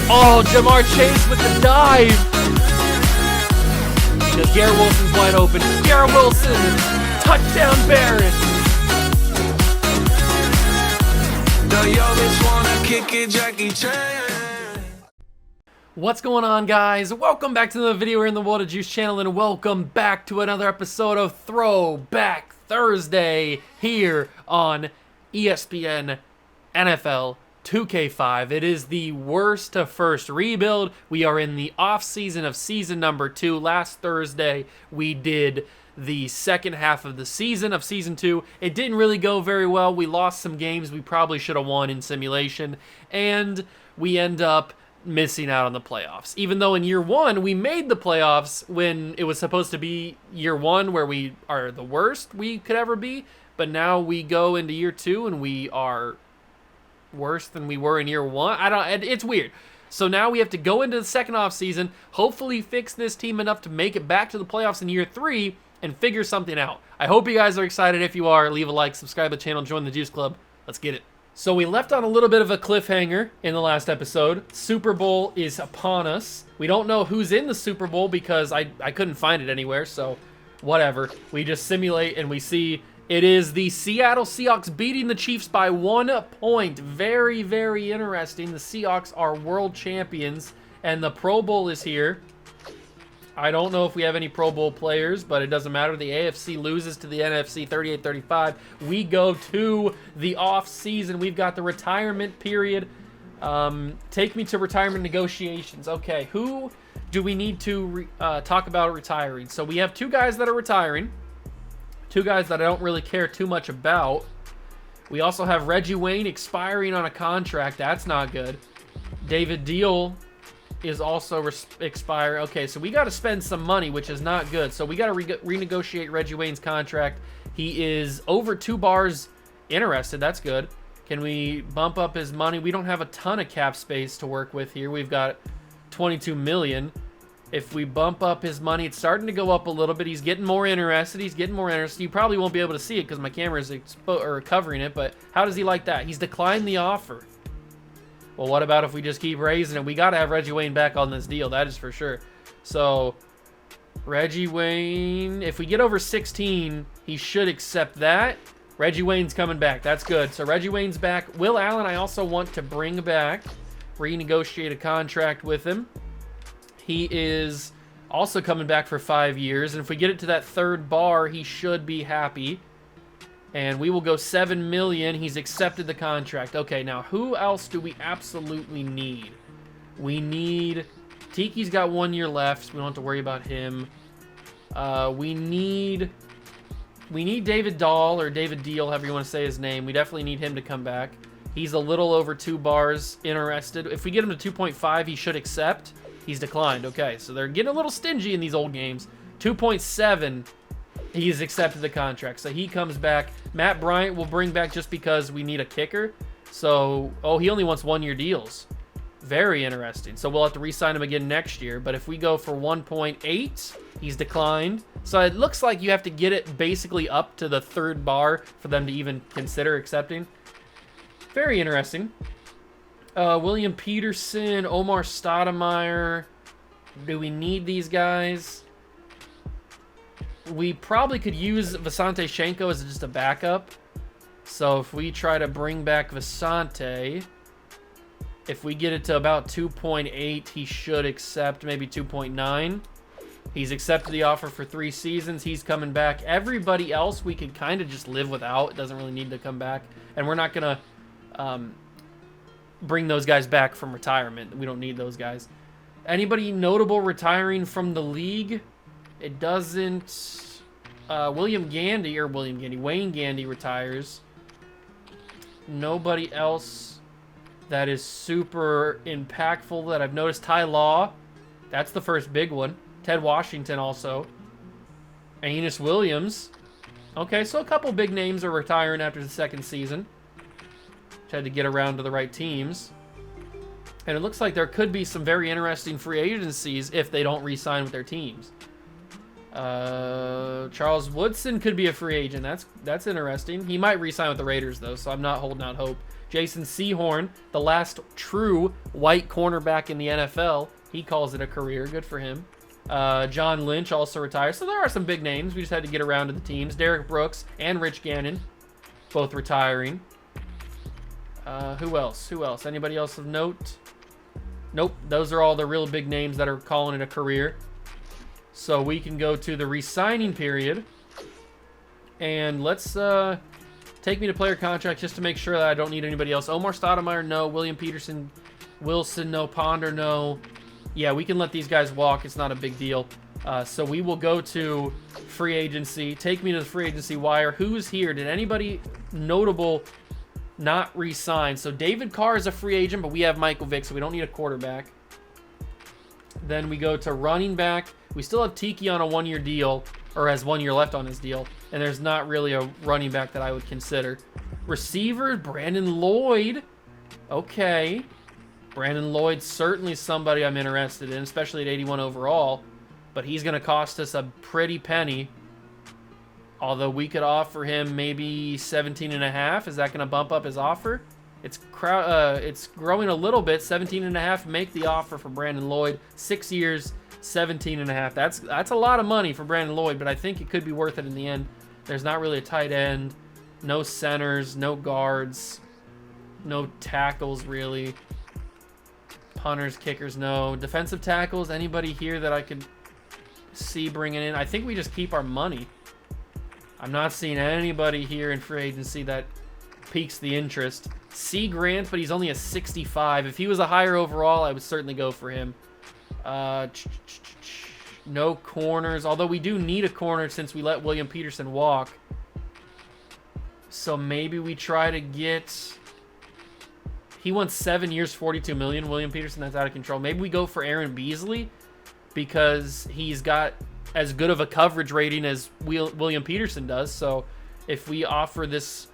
Oh, Jamar Chase with the dive. Because Garrett Wilson's wide open. Garrett Wilson, touchdown Barrett. What's going on, guys? Welcome back to another video here in the World of Juice channel, and welcome back to another episode of Throwback Thursday here on ESPN NFL 2K5. It is the worst to first rebuild. We are in the off season of season number 2. Last Thursday, we did the second half of the season of season 2. It didn't really go very well. We lost some games we probably should have won in simulation, and we end up missing out on the playoffs. Even though in year 1 we made the playoffs when it was supposed to be year 1 where we are the worst we could ever be, but now we go into year 2 and we are worse than we were in year 1. It's weird. So now we have to go into the second off season, hopefully fix this team enough to make it back to the playoffs in year 3 and figure something out. I hope you guys are excited. If you are, leave a like, subscribe to the channel, join the Juice Club. Let's get it. So we left on a little bit of a cliffhanger in the last episode. Super Bowl is upon us. We don't know who's in the Super Bowl because I couldn't find it anywhere, so whatever. We just simulate and we see it is the Seattle Seahawks beating the Chiefs by 1 point. Very, very interesting. The Seahawks are world champions, and the Pro Bowl is here. I don't know if we have any Pro Bowl players, but it doesn't matter. The AFC loses to the NFC 38-35. We go to the off season. We've got the retirement period. Take me to retirement negotiations. Okay, who do we need to talk about retiring? So we have 2 guys that are retiring. 2 guys that I don't really care too much about. We also have Reggie Wayne expiring on a contract. That's not good. David Deal is also expire. Okay, so we got to spend some money, which is not good. So we got to renegotiate Reggie Wayne's contract. He is over 2 bars interested. That's good. Can we bump up his money? We don't have a ton of cap space to work with here. We've got 22 million. If we bump up his money, it's starting to go up a little bit. He's getting more interested. You probably won't be able to see it because my camera is covering it, but how does he like that? He's declined the offer. Well, what about if we just keep raising it? We got to have Reggie Wayne back on this deal. That is for sure. So, Reggie Wayne, if we get over 16, he should accept that. Reggie Wayne's coming back. That's good. So, Reggie Wayne's back. Will Allen, I also want to bring back, renegotiate a contract with him. He is also coming back for 5 years. And if we get it to that 3rd bar, he should be happy. And we will go $7 million. He's accepted the contract. Okay, now who else do we absolutely need? We need... Tiki's got 1 year left. We don't have to worry about him. We need David Dahl, or David Deal, however you want to say his name. We definitely need him to come back. He's a little over 2 bars interested. If we get him to 2.5, he should accept. He's declined. Okay, so they're getting a little stingy in these old games. 2.7, he's accepted the contract. So he comes back. Matt Bryant will bring back just because we need a kicker. So, oh, he only wants 1 year deals. Very interesting. So we'll have to re-sign him again next year. But if we go for 1.8, he's declined. So it looks like you have to get it basically up to the 3rd bar for them to even consider accepting. Very interesting. William Peterson, Omar Stoudemire. Do we need these guys? We probably could use Visante Shenko as just a backup. So if we try to bring back Visante, if we get it to about 2.8, he should accept maybe 2.9. He's accepted the offer for 3 seasons. He's coming back. Everybody else we could kind of just live without. It doesn't really need to come back. And we're not going to bring those guys back from retirement. We don't need those guys. Anybody notable retiring from the league? It doesn't. Wayne Gandy retires. Nobody else that is super impactful that I've noticed. Ty Law, that's the first big one. Ted Washington also. Enos Williams. Okay, so a couple big names are retiring after the 2nd season. Had to get around to the right teams. And it looks like there could be some very interesting free agencies if they don't re-sign with their teams. Charles Woodson could be a free agent. That's interesting. He might re-sign with the Raiders, though, so I'm not holding out hope. Jason Sehorn, the last true white cornerback in the NFL. He calls it a career. Good for him. John Lynch also retired. So there are some big names. We just had to get around to the teams. Derek Brooks and Rich Gannon, both retiring. Who else? Who else? Anybody else of note? Nope. Those are all the real big names that are calling it a career. So we can go to the re-signing period. And let's take me to player contract just to make sure that I don't need anybody else. Omar Stoudemire, no. William Peterson, Wilson, no. Ponder, no. Yeah, we can let these guys walk. It's not a big deal. So we will go to free agency. Take me to the free agency wire. Who's here? Did anybody notable not re-sign? So David Carr is a free agent, but we have Michael Vick, so we don't need a quarterback. Then we go to running back. We still have Tiki on a one-year deal, or has 1 year left on his deal, and there's not really a running back that I would consider. Receiver, Brandon Lloyd. Okay. Brandon Lloyd's certainly somebody I'm interested in, especially at 81 overall, but he's going to cost us a pretty penny. Although we could offer him maybe 17.5. Is that going to bump up his offer? It's growing a little bit. 17.5. Make the offer for Brandon Lloyd. 6 years, 17.5. That's a lot of money for Brandon Lloyd, but I think it could be worth it in the end. There's not really a tight end, no centers, no guards, no tackles really. Punters, kickers, no. Defensive tackles, anybody here that I could see bringing in? I think we just keep our money. I'm not seeing anybody here in free agency that piques the interest. C. Grant, but he's only a 65. If he was a higher overall, I would certainly go for him. No corners, although we do need a corner since we let William Peterson walk. So maybe we try to get... He wants 7 years, $42 million. William Peterson, that's out of control. Maybe we go for Aaron Beasley because he's got as good of a coverage rating as William Peterson does. So if we offer this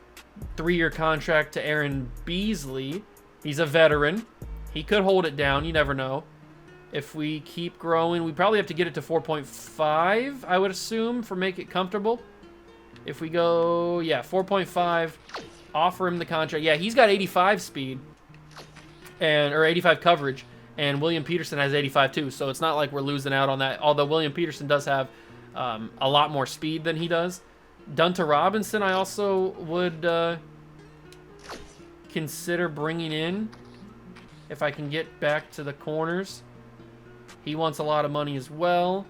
3-year contract to Aaron Beasley, he's a veteran. He could hold it down. You never know. If we keep growing, we probably have to get it to 4.5, I would assume, for make it comfortable. If we go, yeah, 4.5, offer him the contract. Yeah, he's got 85 speed. Or 85 coverage, and William Peterson has 85 too, so it's not like we're losing out on that, although William Peterson does have a lot more speed than he does. Dunta Robinson I also would consider bringing in if I can get back to the corners. He wants a lot of money as well,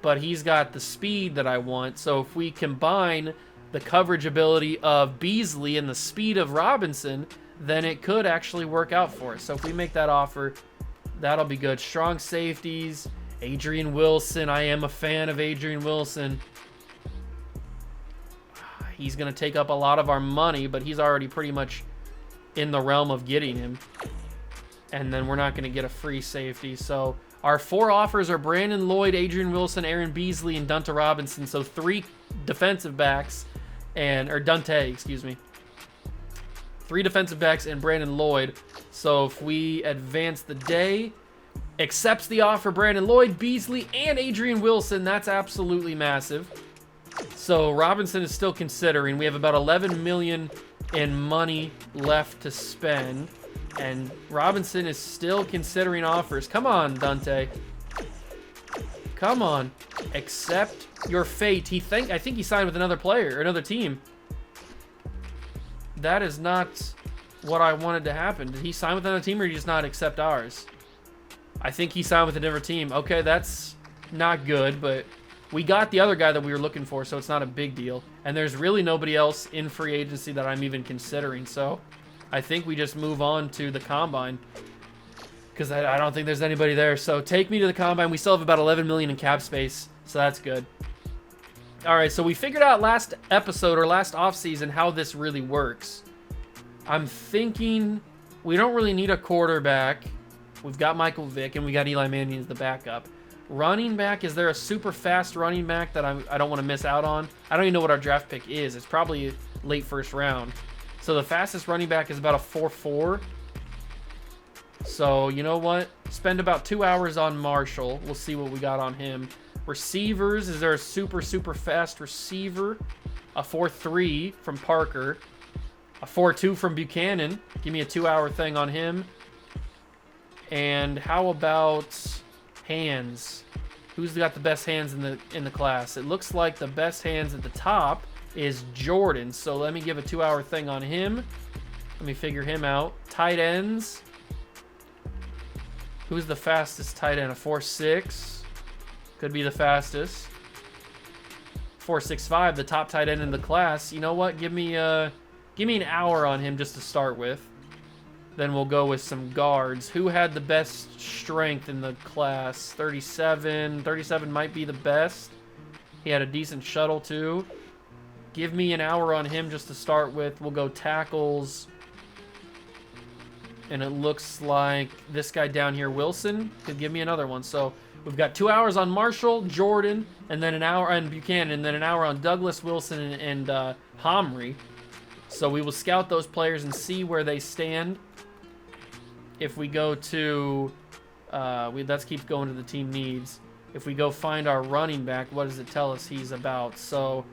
but he's got the speed that I want, so if we combine the coverage ability of Beasley and the speed of Robinson, then it could actually work out for us. So if we make that offer, that'll be good. Strong safeties, Adrian Wilson. I am a fan of Adrian Wilson. He's going to take up a lot of our money, but he's already pretty much in the realm of getting him. And then we're not going to get a free safety. So our 4 offers are Brandon Lloyd, Adrian Wilson, Aaron Beasley, and Dunta Robinson. So 3 defensive backs, or Dante, excuse me. 3 defensive backs and Brandon Lloyd. So if we advance the day, accepts the offer, Brandon Lloyd, Beasley, and Adrian Wilson, that's absolutely massive. So Robinson is still considering. We have about $11 million in money left to spend, and Robinson is still considering offers. Come on, Dante. Come on. Accept your fate. I think he signed with another player or another team. That is not what I wanted to happen. Did he sign with another team or did he just not accept ours? I think he signed with a different team. Okay, that's not good, but we got the other guy that we were looking for, so it's not a big deal. And there's really nobody else in free agency that I'm even considering, so I think we just move on to the Combine because I don't think there's anybody there. So take me to the Combine. We still have about $11 million in cap space, so that's good. All right, so we figured out last episode or last offseason how this really works. I'm thinking we don't really need a quarterback. We've got Michael Vick and we got Eli Manning as the backup. Running back, is there a super fast running back that I don't want to miss out on? I don't even know what our draft pick is. It's probably late first round. So the fastest running back is about a 4.4. So you know what? Spend about 2 hours on Marshall. We'll see what we got on him. Receivers, is there a super fast receiver? A 4.3 from Parker. A 4.2 from Buchanan. Give me a 2-hour thing on him. And how about hands? Who's got the best hands in the class? It looks like the best hands at the top is Jordan. So let me give a 2-hour thing on him. Let me figure him out. Tight ends. Who's the fastest tight end? A 4.6. Could be the fastest. 4.65, the top tight end in the class. You know what? Give me an hour on him just to start with. Then we'll go with some guards. Who had the best strength in the class? 37. 37 might be the best. He had a decent shuttle too. Give me an hour on him just to start with. We'll go tackles. And it looks like this guy down here, Wilson, could give me another one. So we've got 2 hours on Marshall, Jordan, and then an hour on Buchanan, and then an hour on Douglas, Wilson, and Homry. So we will scout those players and see where they stand. If we go to, let's keep going to the team needs. If we go find our running back, what does it tell us he's about? So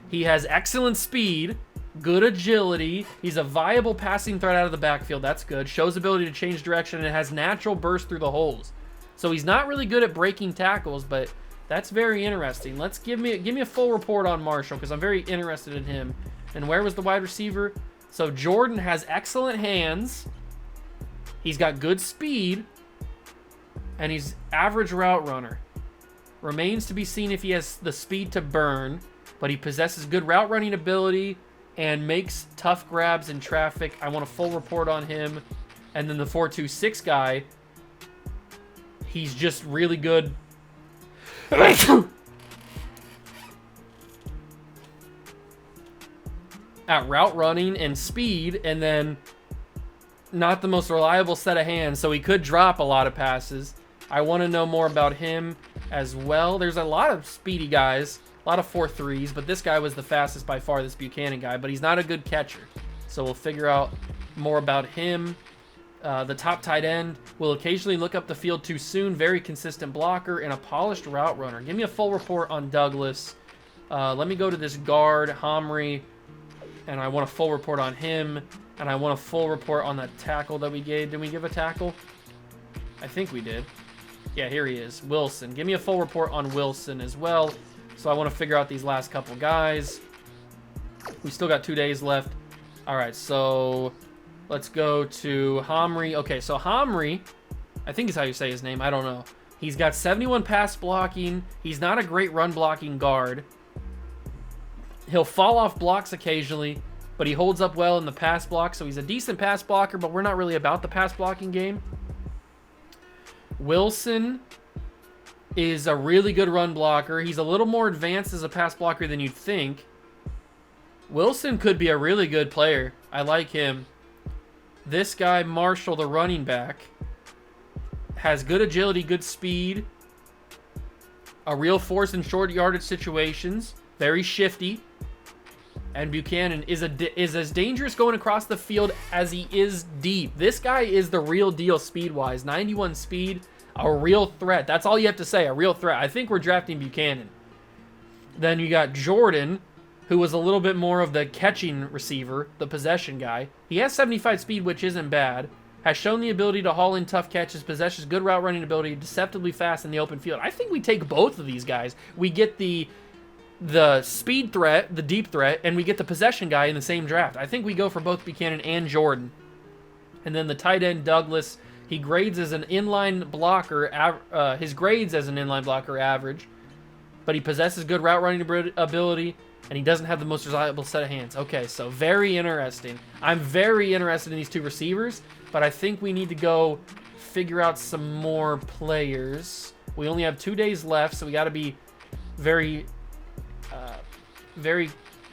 he has excellent speed, good agility. He's a viable passing threat out of the backfield. That's good. Shows ability to change direction, and it has natural burst through the holes. So he's not really good at breaking tackles, but that's very interesting. Let's give me a full report on Marshall because I'm very interested in him. And where was the wide receiver? So Jordan has excellent hands. He's got good speed, and he's average route runner. Remains to be seen if he has the speed to burn, but he possesses good route running ability and makes tough grabs in traffic. I want a full report on him. And then the 4.26 guy, he's just really good. At route running and speed, and then not the most reliable set of hands, so he could drop a lot of passes. I want to know more about him as well. There's a lot of speedy guys, a lot of 4.3s, but this guy was the fastest by far, this Buchanan guy, but he's not a good catcher. So we'll figure out more about him. The top tight end will occasionally look up the field too soon, very consistent blocker, and a polished route runner. Give me a full report on Douglas. Let me go to this guard, Homry, and I want a full report on him. And I want a full report on that tackle that we gave. Did we give a tackle? I think we did. Yeah, here he is. Wilson. Give me a full report on Wilson as well. So I want to figure out these last couple guys. We still got 2 days left. All right, so let's go to Homry. Okay, so Homry, I think is how you say his name. I don't know. He's got 71 pass blocking. He's not a great run blocking guard. He'll fall off blocks occasionally, but he holds up well in the pass block, so he's a decent pass blocker, but we're not really about the pass blocking game. Wilson is a really good run blocker. He's a little more advanced as a pass blocker than you'd think. Wilson could be a really good player. I like him. This guy, Marshall, the running back, has good agility, good speed, a real force in short yardage situations, very shifty. And Buchanan is as dangerous going across the field as he is deep. This guy is the real deal speed-wise. 91 speed, a real threat. That's all you have to say, a real threat. I think we're drafting Buchanan. Then you got Jordan, who was a little bit more of the catching receiver, the possession guy. He has 75 speed, which isn't bad. Has shown the ability to haul in tough catches, possesses good route running ability, deceptively fast in the open field. I think we take both of these guys. We get the speed threat, the deep threat, and we get the possession guy in the same draft. I think we go for both Buchanan and Jordan. And then the tight end, Douglas, he grades as an inline blocker. His grades as an inline blocker average, but he possesses good route running ability, and he doesn't have the most reliable set of hands. Okay, so very interesting. I'm very interested in these two receivers, but I think we need to go figure out some more players. We only have 2 days left, so we got to be very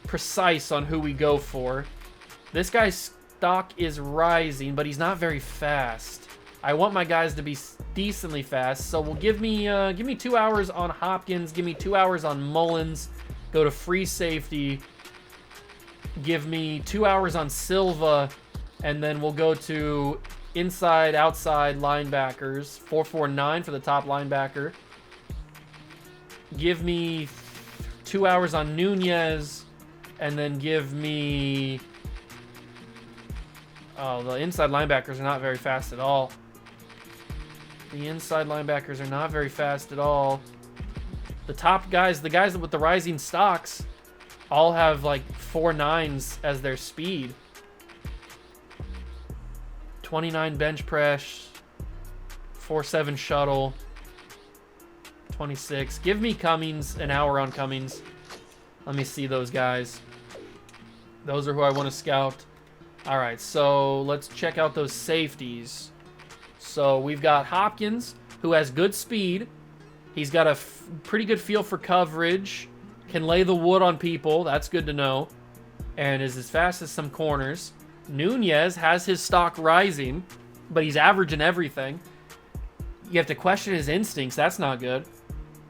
precise on who we go for. This guy's stock is rising, but he's not very fast. I want my guys to be decently fast, so we'll give me 2 hours on Hopkins, give me 2 hours on Mullins, go to free safety, give me 2 hours on Silva, and then we'll go to inside, outside linebackers, 449 for the top linebacker. Give me 2 hours on Nunez, and then give me... Oh, the inside linebackers are not very fast at all. The inside linebackers are not very fast at all. The top guys, the guys with the rising stocks, all have like 4.9s as their speed. 29 bench press, 4.7 shuttle, 26. Give me Cummings, an hour on Cummings. Let me see those guys. Those are who I want to scout. All right, so let's check out those safeties. So we've got Hopkins, who has good speed. He's got a pretty good feel for coverage. Can lay the wood on people. That's good to know. And is as fast as some corners. Nunez has his stock rising, but he's averaging everything. You have to question his instincts. That's not good.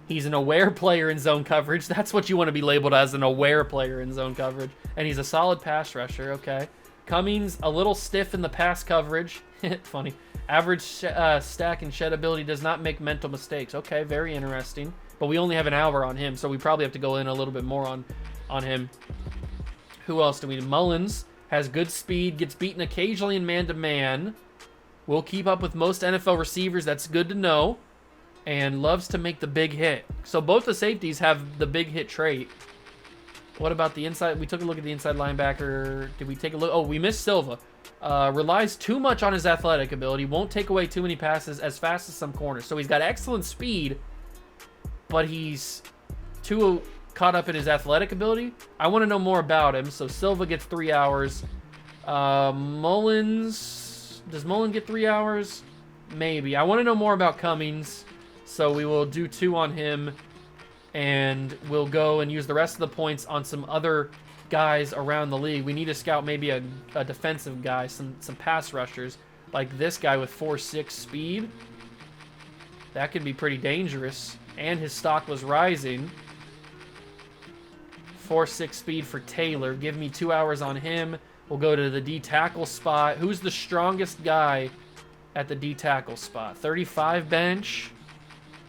He's an aware player in zone coverage. That's what you want to be labeled as, an aware player in zone coverage. And he's a solid pass rusher. Okay. Cummings, a little stiff in the pass coverage. Funny. Average stack and shed ability, does not make mental mistakes. Okay, very interesting. But we only have an hour on him, so we probably have to go in a little bit more on him. Who else do we need? Mullins has good speed, gets beaten occasionally in man-to-man. Will keep up with most NFL receivers. That's good to know. And loves to make the big hit. So both the safeties have the big hit trait. What about the inside? We took a look at the inside linebacker. Did we take a look? Oh, we missed Silva. Relies too much on his athletic ability. Won't take away too many passes, as fast as some corners. So he's got excellent speed, but he's too caught up in his athletic ability. I want to know more about him. So Silva gets 3 hours. Mullins, does Mullins get 3 hours? Maybe. I want to know more about Cummings. So we will do 2 on him. And we'll go and use the rest of the points on some other guys around the league. We need to scout maybe a defensive guy, some pass rushers, like this guy with 4.6 speed. That could be pretty dangerous. And his stock was rising. 4.6 speed for Taylor. Give me 2 hours on him. We'll go to the D tackle spot. Who's the strongest guy at the D tackle spot? 35 bench.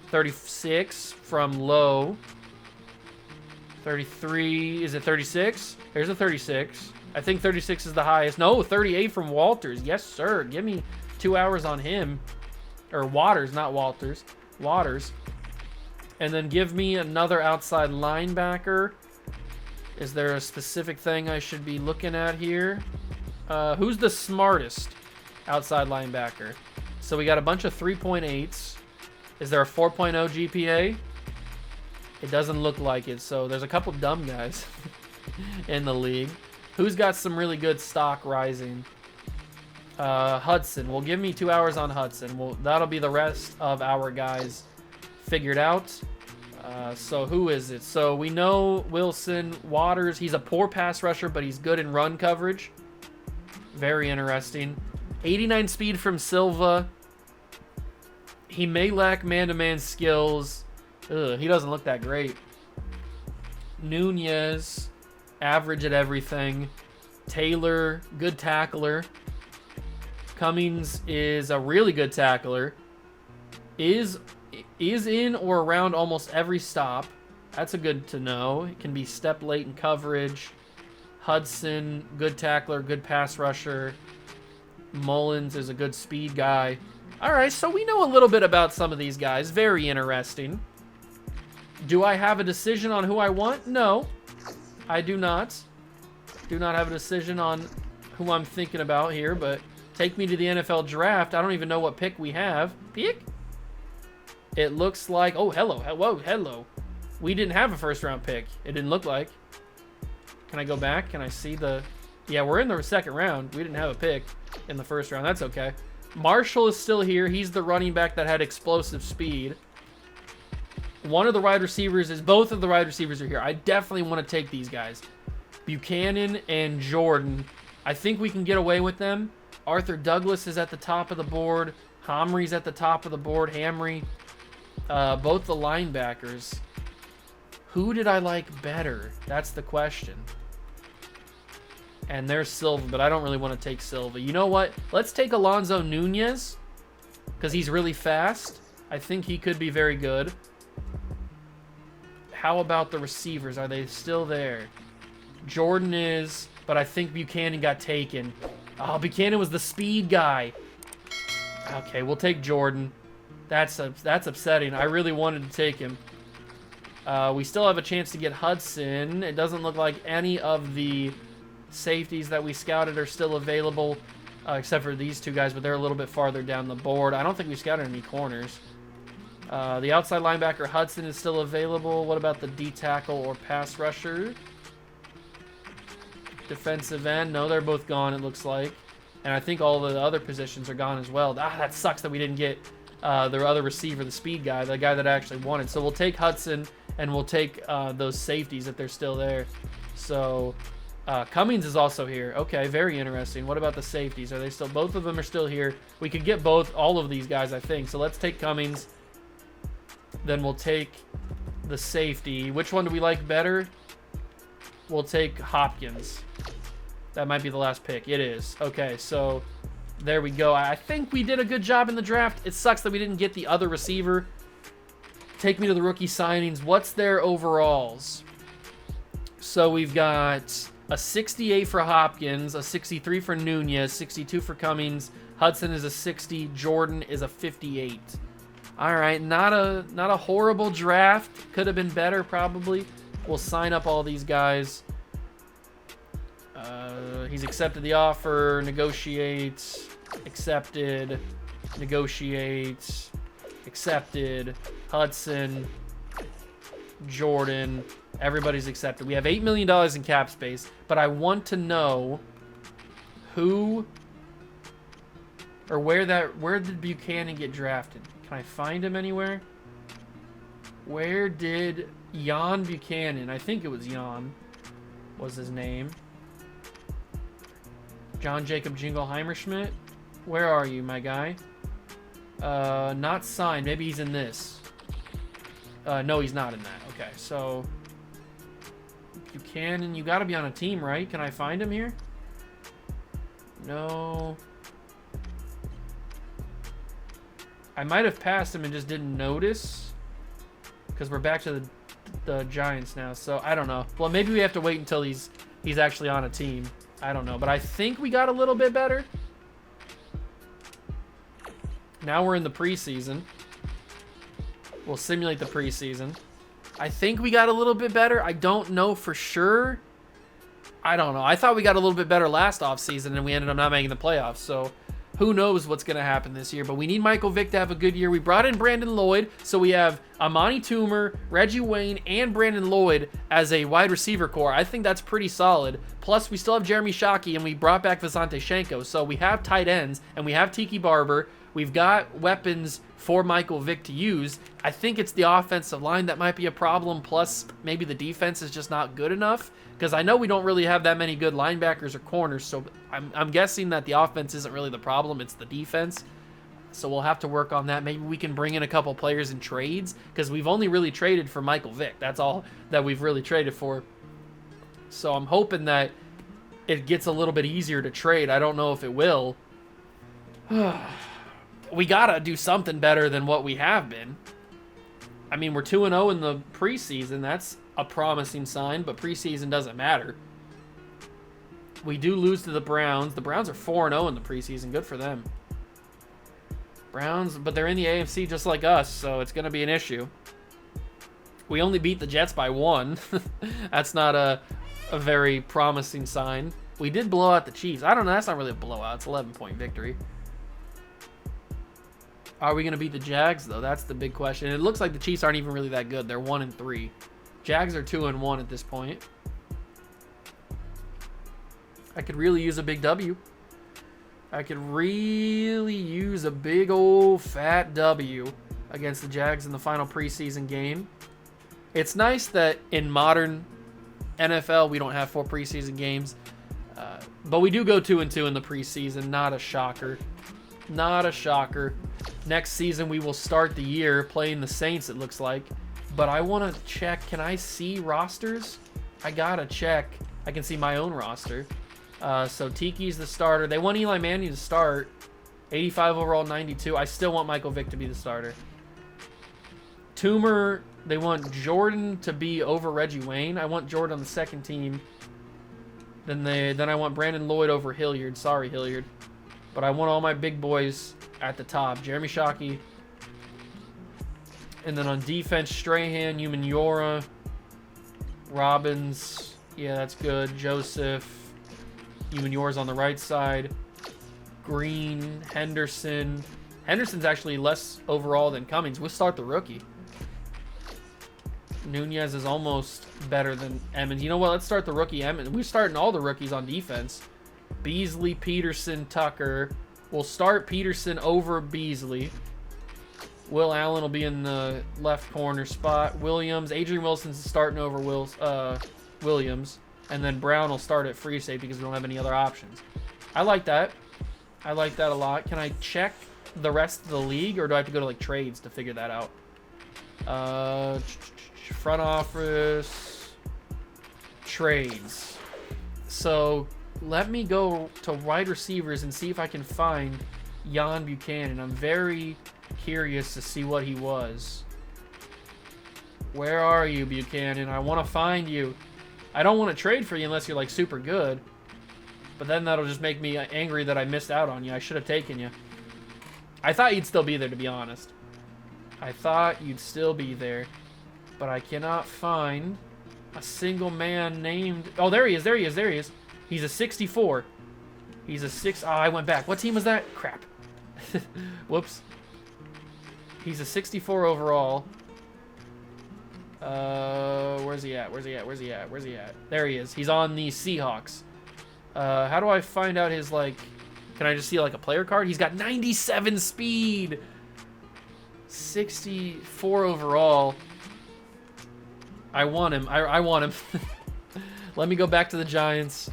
36 from low. 33, is it 36? There's a 36. I think 36 is the highest. No, 38 from Walters. Yes, sir. Give me 2 hours on him. Or Waters, not Walters. Waters. And then give me another outside linebacker. Is there a specific thing I should be looking at here? Who's the smartest outside linebacker? So we got a bunch of 3.8s. Is there a 4.0 GPA? It doesn't look like it, so there's a couple dumb guys in the league. Who's got some really good stock rising? Hudson. Well, give me 2 hours on Hudson. Well, that'll be the rest of our guys figured out. So who is it? So we know Wilson, Waters. He's a poor pass rusher, but he's good in run coverage. Very interesting. 89 speed from Silva. He may lack man-to-man skills. Ugh, he doesn't look that great. Nunez, average at everything. Taylor, good tackler. Cummings is a really good tackler. Is in or around almost every stop. That's a good to know. It can be step late in coverage. Hudson, good tackler, good pass rusher. Mullins is a good speed guy. All right, so we know a little bit about some of these guys. Very interesting. Do I have a decision on who I want? No, I do not. Do not have a decision on who I'm thinking about here, but take me to the NFL draft. I don't even know what pick we have. Pick? It looks like, oh, hello. Whoa, hello. We didn't have a first-round pick. It didn't look like. Can I go back? Can I see the... Yeah, we're in the second round. We didn't have a pick in the first round. That's okay. Marshall is still here. He's the running back that had explosive speed. One of the wide receivers is... Both of the wide receivers are here. I definitely want to take these guys. Buchanan and Jordan. I think we can get away with them. Arthur Douglas is at the top of the board. Hamry's at the top of the board. Hamry. Both the linebackers. Who did I like better? That's the question. And there's Silva, but I don't really want to take Silva. You know what? Let's take Alonzo Nunez, because he's really fast. I think he could be very good. How about the receivers? Are they still there? Jordan is, but I think Buchanan got taken. Oh, Buchanan was the speed guy. Okay, we'll take Jordan. That's upsetting. I really wanted to take him. We still have a chance to get Hudson. It doesn't look like any of the safeties that we scouted are still available, except for these two guys, but they're a little bit farther down the board. I don't think we scouted any corners. The outside linebacker, Hudson, is still available. What about the D tackle or pass rusher? Defensive end, no, they're both gone, it looks like. And I think all the other positions are gone as well. Ah, that sucks that we didn't get their other receiver, the speed guy, the guy that I actually wanted. So we'll take Hudson, and we'll take those safeties if they're still there. So Cummings is also here. Okay, very interesting. What about the safeties? Are they still? Both of them are still here. We could get all of these guys, I think. So let's take Cummings. Then we'll take the safety. Which one do we like better? We'll take Hopkins. That might be the last pick. It is. Okay, so there we go. I think we did a good job in the draft. It sucks that we didn't get the other receiver. Take me to the rookie signings. What's their overalls? So we've got a 68 for Hopkins, a 63 for Nunez, 62 for Cummings. Hudson is a 60. Jordan is a 58. All right, not a horrible draft. Could have been better, probably. We'll sign up all these guys. He's accepted the offer, negotiates, accepted, negotiates, accepted, Hudson, Jordan, everybody's accepted. We have $8 million in cap space, but I want to know who or where did Buchanan get drafted? Can I find him anywhere? Where did Jan Buchanan, I think it was Jan, was his name. John Jacob Jingleheimer Schmidt. Where are you, my guy? Not signed. Maybe he's in this. No, he's not in that. Okay, so Buchanan, you got to be on a team, right? Can I find him here? No. I might have passed him and just didn't notice because we're back to the Giants now. So I don't know. Well, maybe we have to wait until he's actually on a team. I don't know, but I think we got a little bit better. Now we're in the preseason. We'll simulate the preseason. I think we got a little bit better. I don't know for sure. I don't know. I thought we got a little bit better last offseason, and we ended up not making the playoffs. So who knows what's going to happen this year. But we need Michael Vick to have a good year. We brought in Brandon Lloyd, so we have Amani Toomer, Reggie Wayne, and Brandon Lloyd as a wide receiver core. I think that's pretty solid. Plus, we still have Jeremy Shockey, and we brought back Visante Shenko. So we have tight ends, and we have Tiki Barber. We've got weapons for Michael Vick to use. I think it's the offensive line that might be a problem, plus maybe the defense is just not good enough, because I know we don't really have that many good linebackers or corners, so I'm guessing that the offense isn't really the problem, it's the defense. So we'll have to work on that. Maybe we can bring in a couple players in trades, because we've only really traded for Michael Vick. That's all that we've really traded for. So I'm hoping that it gets a little bit easier to trade. I don't know if it will. We gotta do something better than what we have been. I mean, we're 2-0 in the preseason. That's a promising sign, but preseason doesn't matter. We do lose to the Browns. The Browns are 4-0 in the preseason. Good for them. Browns, but they're in the AFC just like us, so it's going to be an issue. We only beat the Jets by 1. That's not a very promising sign. We did blow out the Chiefs. I don't know. That's not really a blowout. It's an 11-point victory. Are we going to beat the Jags, though? That's the big question. And it looks like the Chiefs aren't even really that good. They're 1-3. Jags are 2-1 at this point. I could really use a big W. I could really use a big old fat W against the Jags in the final preseason game. It's nice that in modern NFL we don't have 4 preseason games. But we do go 2-2 in the preseason. Not a shocker. Not a shocker. Next season we will start the year playing the Saints, it looks like. But I want to check. Can I see rosters? I got to check. I can see my own roster. So Tiki's the starter. They want Eli Manning to start. 85 overall, 92. I still want Michael Vick to be the starter. Toomer They want Jordan to be over Reggie Wayne. I want Jordan on the second team. Then I want Brandon Lloyd over Hilliard. Sorry, Hilliard. But I want all my big boys at the top. Jeremy Shockey. And then on defense, Strahan, Umenyiora, Robbins. Yeah, that's good. Joseph. Umenyora's on the right side. Green, Henderson. Henderson's actually less overall than Cummings. We'll start the rookie. Nunez is almost better than Emmons. You know what? Let's start the rookie Emmons. We're starting all the rookies on defense. Beasley, Peterson, Tucker. We'll start Peterson over Beasley. Will Allen will be in the left corner spot. Williams. Adrian Wilson's starting over Williams. And then Brown will start at free safety because we don't have any other options. I like that. I like that a lot. Can I check the rest of the league, or do I have to go to like trades to figure that out? Front office, trades. So let me go to wide receivers and see if I can find Jan Buchanan. I'm very curious to see what he was. Where are you, Buchanan? I want to find you. I don't want to trade for you unless you're like super good. But then that'll just make me angry that I missed out on you. I should have taken you. I thought you'd still be there, to be honest. I thought you'd still be there. But I cannot find a single man named... Oh, there he is, there he is, there he is. He's a 64. He's a 6... Oh, I went back. What team was that? Crap. Whoops. He's a 64 overall. Where's he at? Where's he at? Where's he at? Where's he at? There he is. He's on the Seahawks. How do I find out his, like... Can I just see, like, a player card? He's got 97 speed. 64 overall. I want him. I want him. Let me go back to the Giants.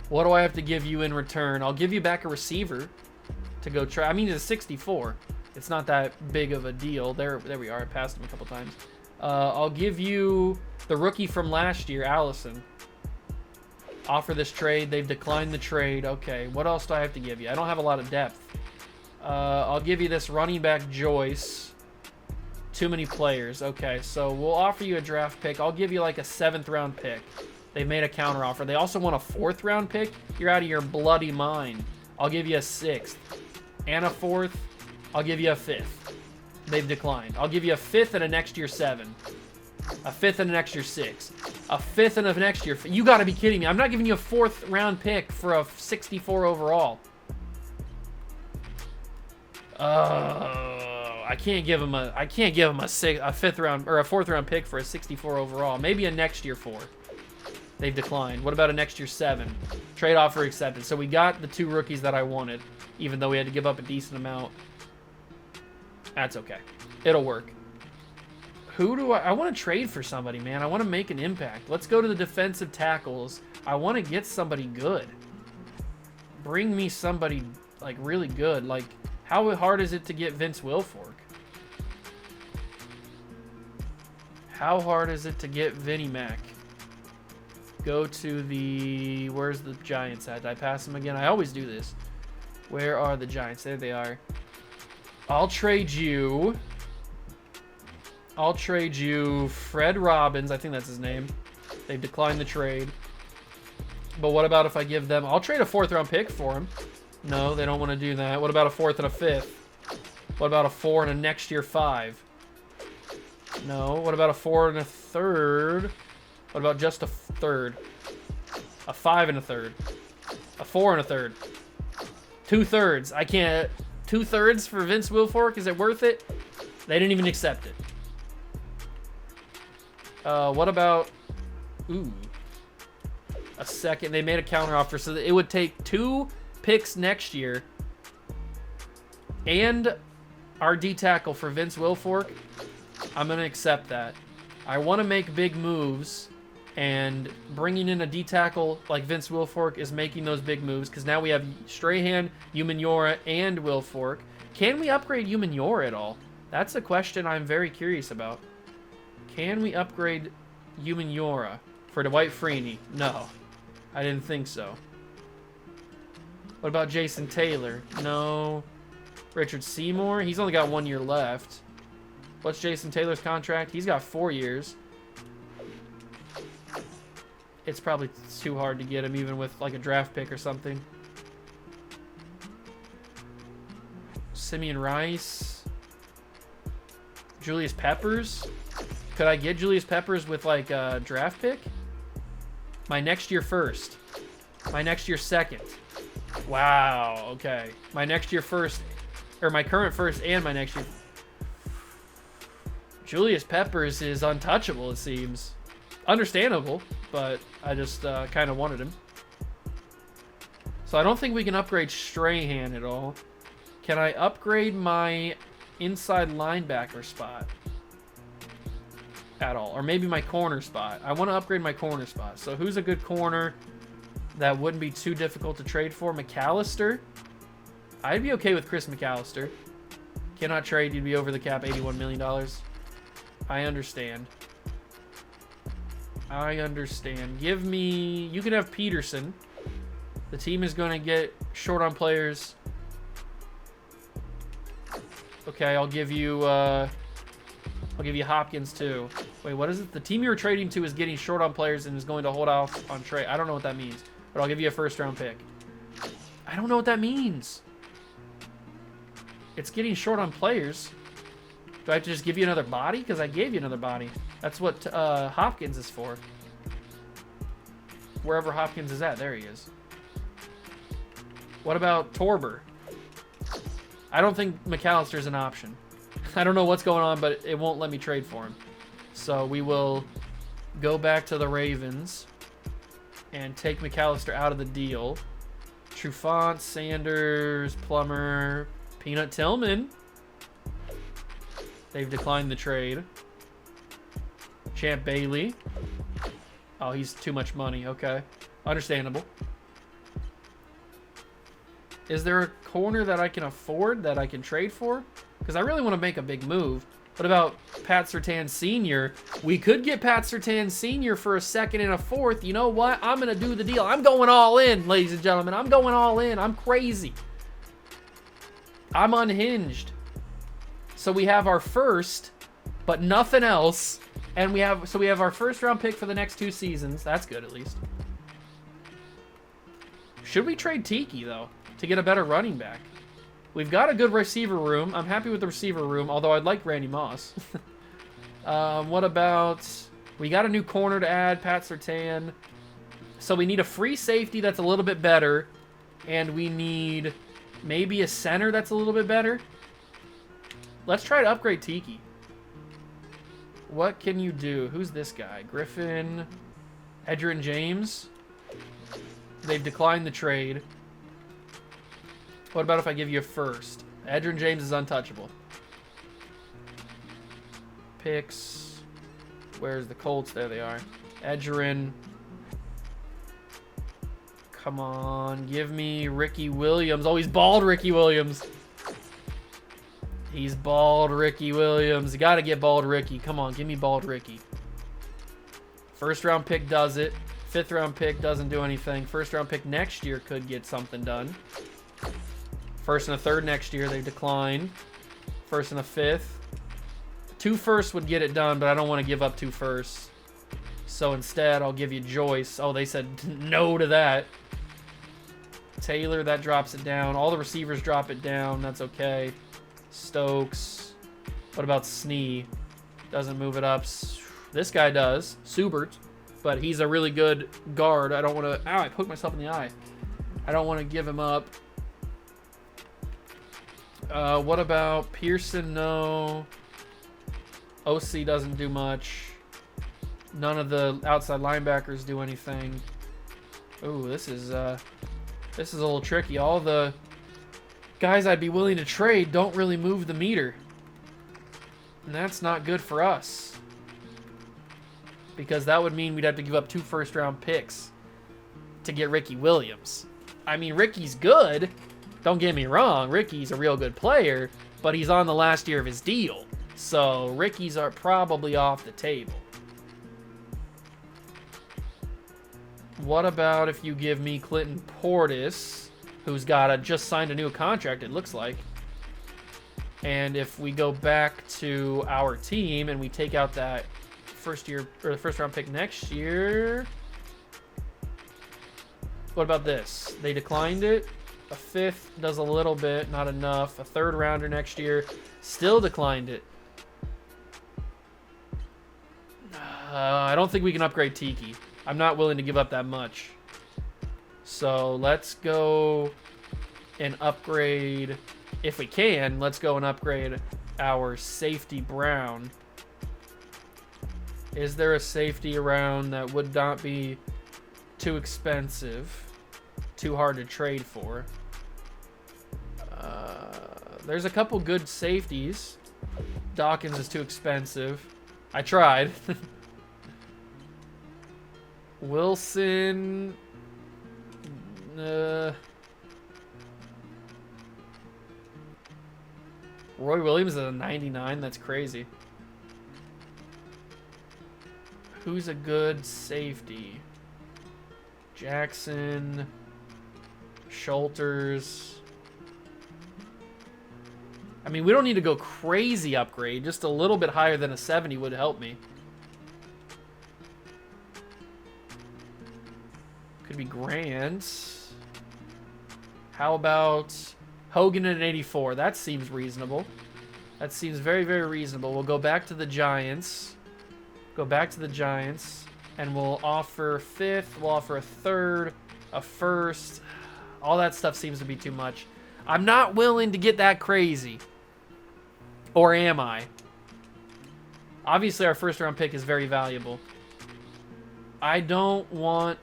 What do I have to give you in return? I'll give you back a receiver to go try. I mean, he's a 64. It's not that big of a deal. There we are. I passed him a couple times. I'll give you the rookie from last year, Allison. Offer this trade. They've declined the trade. Okay, what else do I have to give you? I don't have a lot of depth. I'll give you this running back, Joyce. Too many players. Okay, so we'll offer you a draft pick. I'll give you like a 7th round pick. They've made a counter offer. They also want a 4th round pick. You're out of your bloody mind. I'll give you a 6th and a 4th. I'll give you a 5th. They've declined. I'll give you a 5th and a next year 7. A 5th and a next year 6. A 5th and a next year. You got to be kidding me. I'm not giving you a 4th round pick for a 64 overall. I can't give him a 5th round or a 4th round pick for a 64 overall. Maybe a next year 4. They've declined. What about a next year 7? Trade offer accepted. So we got the 2 rookies that I wanted, even though we had to give up a decent amount. That's okay. It'll work. Who do I want to trade for somebody, man. I want to make an impact. Let's go to the defensive tackles. I want to get somebody good. Bring me somebody like really good. Like, how hard is it to get Vince Wilfork? How hard is it to get Vinnie Mac? Go to the... Where's the Giants at? Did I pass them again? I always do this. Where are the Giants? There they are. I'll trade you Fred Robbins. I think that's his name. They've declined the trade. But what about if I give them... I'll trade a 4th round pick for him. No, they don't want to do that. What about a 4th and a 5th? What about a 4 and a next year 5? No. What about a 4 and a 3rd? What about just a 3rd? A 5 and a 3rd. A 4 and a 3rd. 2 thirds. I can't... 2 thirds for Vince Wilfork? Is it worth it? They didn't even accept it. What about... Ooh. A second. They made a counteroffer, so that it would take 2 picks next year and our D tackle for Vince Wilfork. I'm going to accept that. I want to make big moves, and bringing in a D tackle like Vince Wilfork is making those big moves, because now we have Strahan, Umenyiora, and Wilfork. Can we upgrade Umenyiora at all? That's a question I'm very curious about. Can we upgrade Umenyiora for Dwight Freeney? No, I didn't think so. What about Jason Taylor? No. Richard Seymour? He's only got 1 year left. What's Jason Taylor's contract? He's got 4 years. It's probably too hard to get him even with like a draft pick or something. Simeon Rice. Julius Peppers. Could I get Julius Peppers with like a draft pick? My next year first. My next year second. Wow, okay. My next year first, or my current first and my next year. Julius Peppers is untouchable, it seems. Understandable, but I just kind of wanted him. So I don't think we can upgrade Strahan at all. Can I upgrade my inside linebacker spot at all? Or maybe my corner spot. I want to upgrade my corner spot. So who's a good corner that wouldn't be too difficult to trade for? McAllister. I'd be okay with Chris McAllister. Cannot trade. You'd be over the cap, $81 million. I understand. I understand. Give me... You can have Peterson. The team is going to get short on players. Okay, I'll give you Hopkins too. Wait, what is it? The team you're trading to is getting short on players and is going to hold off on trade. I don't know what that means, but I'll give you a first-round pick. I don't know what that means. It's getting short on players. Do I have to just give you another body? Because I gave you another body. That's what Hopkins is for. Wherever Hopkins is at, there he is. What about Torber? I don't think McAllister's an option. I don't know what's going on, but it won't let me trade for him. So we will go back to the Ravens and take McAllister out of the deal. Trufant, Sanders, Plummer, Peanut Tillman. They've declined the trade. Champ Bailey. Oh, he's too much money. Okay. Understandable. Is there a corner that I can afford that I can trade for? Because I really want to make a big move. What about Pat Surtain Sr.? We could get Pat Surtain Sr. for a second and a fourth. You know what? I'm going to do the deal. I'm going all in, ladies and gentlemen. I'm going all in. I'm crazy. I'm unhinged. So we have our first, but nothing else. And we have our first round pick for the next 2 seasons. That's good, at least. Should we trade Tiki, though, to get a better running back? We've got a good receiver room. I'm happy with the receiver room, although I'd like Randy Moss. What about... We got a new corner to add, Pat Surtain. So we need a free safety that's a little bit better. And we need maybe a center that's a little bit better. Let's try to upgrade Tiki. What can you do? Who's this guy? Griffin, Edgerrin James. They've declined the trade. What about if I give you a first? Edgerrin James is untouchable. Picks. Where's the Colts? There they are. Edgerrin. Come on. Give me Ricky Williams. Oh, he's bald Ricky Williams. He's bald Ricky Williams. You got to get bald Ricky. Come on, give me bald Ricky. First round pick does it. 5th round pick doesn't do anything. First round pick next year could get something done. First and a 3rd next year, they decline. First and a 5th. 2 firsts would get it done, but I don't want to give up 2 firsts. So instead, I'll give you Joyce. Oh, they said no to that. Taylor, that drops it down. All the receivers drop it down. That's okay. Stokes. What about Snee? Doesn't move it up. This guy does. Subert. But he's a really good guard. I don't want to... Ow, I poked myself in the eye. I don't want to give him up. What about Pearson? No. OC doesn't do much. None of the outside linebackers do anything. Ooh, this is a little tricky. All the guys I'd be willing to trade don't really move the meter. And that's not good for us. Because that would mean we'd have to give up 2 first-round picks to get Ricky Williams. I mean, Ricky's good. Don't get me wrong. Ricky's a real good player, but he's on the last year of his deal. So Ricky's are probably off the table. What about if you give me Clinton Portis, who's just signed a new contract, it looks like. And if we go back to our team and we take out that first round pick next year, what about this? They declined it. A 5th does a little bit, not enough. A 3rd rounder next year, still declined it. I don't think we can upgrade Tiki. I'm not willing to give up that much. So let's go and upgrade, if we can, let's go and upgrade our safety Brown. Is there a safety around that would not be too expensive, too hard to trade for? There's a couple good safeties. Dawkins is too expensive. I tried. Wilson. Roy Williams is a 99. That's crazy. Who's a good safety? Jackson. Schulters. I mean, we don't need to go crazy upgrade. Just a little bit higher than a 70 would help me. Could be Grant. How about Hogan at an 84? That seems reasonable. That seems very, very reasonable. We'll go back to the Giants. Go back to the Giants. And we'll offer 5th. We'll offer a 3rd. A 1st. All that stuff seems to be too much. I'm not willing to get that crazy. Or am I? Obviously, our 1st round pick is very valuable. I don't want...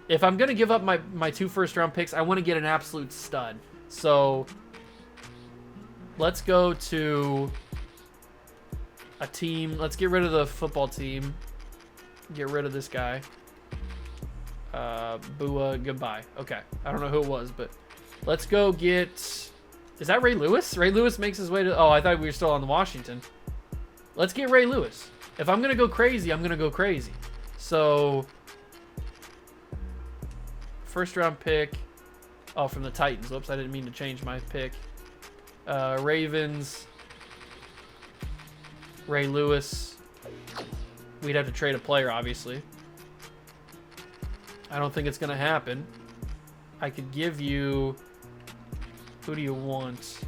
If I'm going to give up my 2 1st round picks, I want to get an absolute stud. So, let's go to a team. Let's get rid of the football team. Get rid of this guy. Bua, goodbye. Okay. I don't know who it was, but let's go get... Is that Ray Lewis? Ray Lewis makes his way to... Oh, I thought we were still on the Washington. Let's get Ray Lewis. If I'm going to go crazy, I'm going to go crazy. So, 1st round pick. Oh, from the Titans. Whoops, I didn't mean to change my pick. Ravens. Ray Lewis. We'd have to trade a player, obviously. I don't think it's going to happen. I could give you... Who do you want?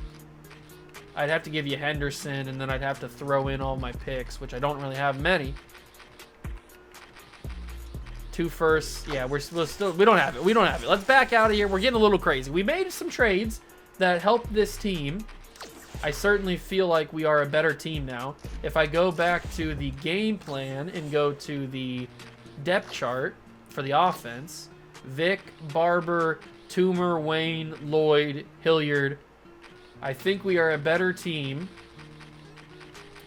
I'd have to give you Henderson, and then I'd have to throw in all my picks, which I don't really have many. 2 firsts. Yeah, we're still... We don't have it. We don't have it. Let's back out of here. We're getting a little crazy. We made some trades that helped this team. I certainly feel like we are a better team now. If I go back to the game plan and go to the depth chart for the offense, Vic, Barber, Toomer, Wayne, Lloyd, Hilliard. I think we are a better team.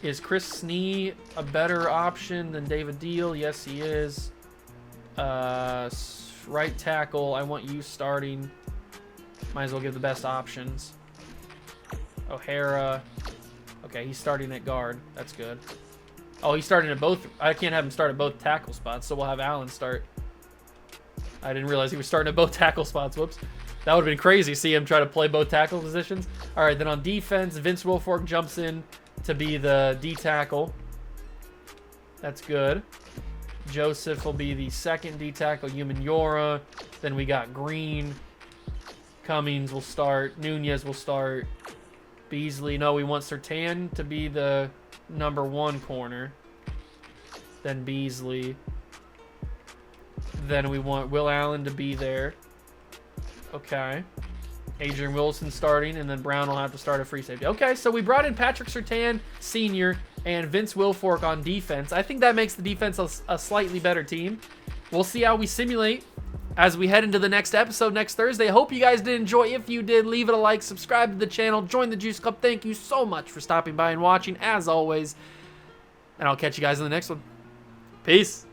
Is Chris Snee a better option than David Deal? Yes, he is. Right tackle, I want you starting. Might as well give the best options. O'Hara. Okay, he's starting at guard. That's good. Oh, he's starting at both. I can't have him start at both tackle spots, so we'll have Allen start. I didn't realize he was starting at both tackle spots. Whoops. That would have been crazy, see him try to play both tackle positions. All right, then on defense, Vince Wilfork jumps in to be the D tackle. That's good. Joseph will be the 2nd D tackle. Yora. Then we got Green. Cummings will start. Nunez will start. Beasley. No, we want Surtain to be the number 1 corner. Then Beasley. Then we want Will Allen to be there. Okay. Adrian Wilson starting, and then Brown will have to start a free safety. Okay, so we brought in Patrick Surtain, Sr., and Vince Wilfork on defense. I think that makes the defense a slightly better team. We'll see how we simulate as we head into the next episode next Thursday. Hope you guys did enjoy. If you did, leave it a like, subscribe to the channel, join the Juice Club. Thank you so much for stopping by and watching, as always. And I'll catch you guys in the next one. Peace.